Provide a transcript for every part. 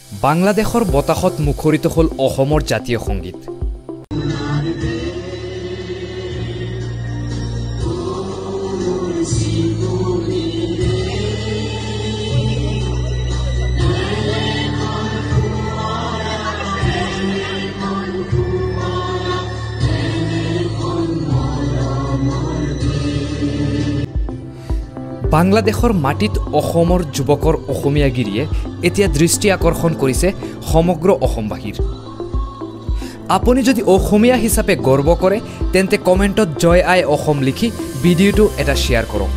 বাংলাদেশৰ বতাহত মুখৰিত হ'ল অসমৰ জাতীয় সংগীত। বাংলাদেশৰ মাটিত অসমৰ যুৱকৰ অসমীয়াগিৰিয়ে এতিয়া দৃষ্টি আকৰ্ষণ কৰিছে সমগ্ৰ অসমবাসীৰ। আপুনি যদি অসমীয়া হিচাপে গৰ্ব কৰে তেন্তে কমেণ্টত জয় আই অসম লিখি ভিডিঅ'টো এটা শ্বেয়াৰ কৰক।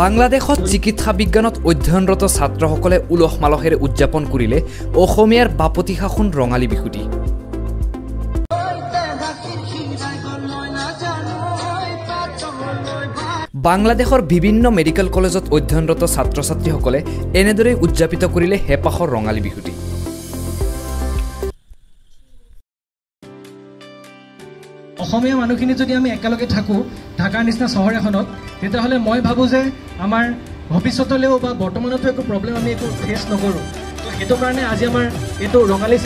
বাংলাদেশত চিকিৎসা বিজ্ঞানত অধ্যয়নৰত ছাত্ৰসকলে উলহ মালহেৰে উদযাপন কৰিলে অসমীয়াৰ বাপতি সাহোন ৰঙালী বিহুটি। বাংলাদেশৰ বিভিন্ন মেডিকেল কলেজত অধ্যয়নৰত ছাত্ৰ ছাত্ৰীসকলে এনেদৰে উদযাপিত কৰিলে হেঁপাহৰ ৰঙালী বিহুটি। অসমীয়া মানুহখিনি যদি আমি একেলগে থাকোঁ ঢাকাৰ নিচিনা চহৰ এখনত, তেতিয়াহ'লে মই ভাবোঁ যে আমাৰ ভৱিষ্যতলৈও বা বৰ্তমানতো একো প্ৰব্লেম আমি একো ফেচ নকৰোঁ। তো সেইটো কাৰণে আজি আমাৰ এইটো ৰঙালী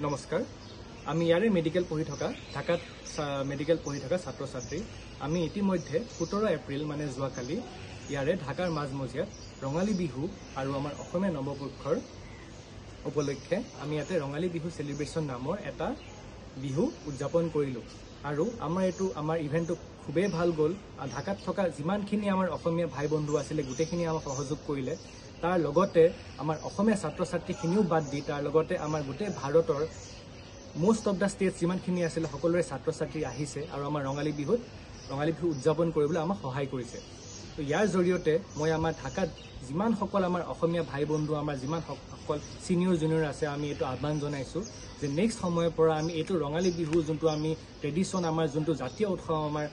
নমস্কাৰ, আমি ইয়াৰে মেডিকেল পঢ়ি থকা ঢাকাত মেডিকেল পঢ়ি থকা ছাত্ৰ ছাত্ৰী আমি ইতিমধ্যে 17 এপ্ৰিল মানে যোৱাকালি ইয়াৰে ঢাকাৰ মাজমজিয়াত ৰঙালী বিহু আৰু আমাৰ অসমীয়া নৱবৰ্ষৰ উপলক্ষে আমি ইয়াতে ৰঙালী বিহু চেলিব্ৰেশ্যন নামৰ এটা বিহু উদযাপন কৰিলোঁ। আৰু আমাৰ ইভেণ্টটো খুবেই ভাল গ'ল। ঢাকাত থকা যিমানখিনি আমাৰ অসমীয়া ভাই বন্ধু আছিলে গোটেইখিনি আমাক সহযোগ কৰিলে। তাৰ লগতে আমাৰ অসমীয়া ছাত্ৰ ছাত্ৰীখিনিও বাদ দি তাৰ লগতে আমাৰ গোটেই ভাৰতৰ মোষ্ট অফ দ্য ষ্টেটছ যিমানখিনি আছিলে সকলোৰে ছাত্ৰ ছাত্ৰী আহিছে আৰু আমাৰ ৰঙালী বিহু উদযাপন কৰিবলৈ আমাক সহায় কৰিছে। তো ইয়াৰ জৰিয়তে মই আমাৰ ঢাকাত যিমানসকল আমাৰ অসমীয়া ভাই বন্ধু আমাৰ যিমানসকল ছিনিয়ৰ জুনিয়ৰ আছে আমি এইটো আহ্বান জনাইছোঁ যে নেক্সট সময়ৰ পৰা আমি এইটো ৰঙালী বিহু যোনটো আমি ট্ৰেডিশ্যন আমাৰ যোনটো জাতীয় উৎসৱ আমাৰ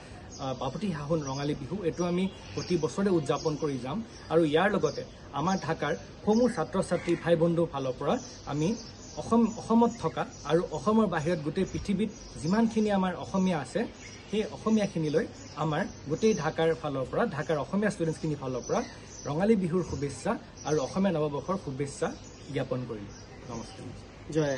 বাপতি সাহোন ৰঙালী বিহু এইটো আমি প্ৰতি বছৰে উদযাপন কৰি যাম। আৰু ইয়াৰ লগতে আমাৰ ঢাকাৰ সমূহ ছাত্ৰ ছাত্ৰী ভাই বন্ধুৰ ফালৰ পৰা আমি অসমত থকা আৰু অসমৰ বাহিৰত গোটেই পৃথিৱীত যিমানখিনি আমাৰ অসমীয়া আছে সেই অসমীয়াখিনিলৈ আমাৰ গোটেই ঢাকাৰ ফালৰ পৰা ঢাকাৰ অসমীয়া ষ্টুডেণ্টছখিনিৰ ফালৰ পৰা ৰঙালী বিহুৰ শুভেচ্ছা আৰু অসমীয়া নৱবৰ্ষৰ শুভেচ্ছা জ্ঞাপন কৰিলোঁ। নমস্কাৰ, জয়।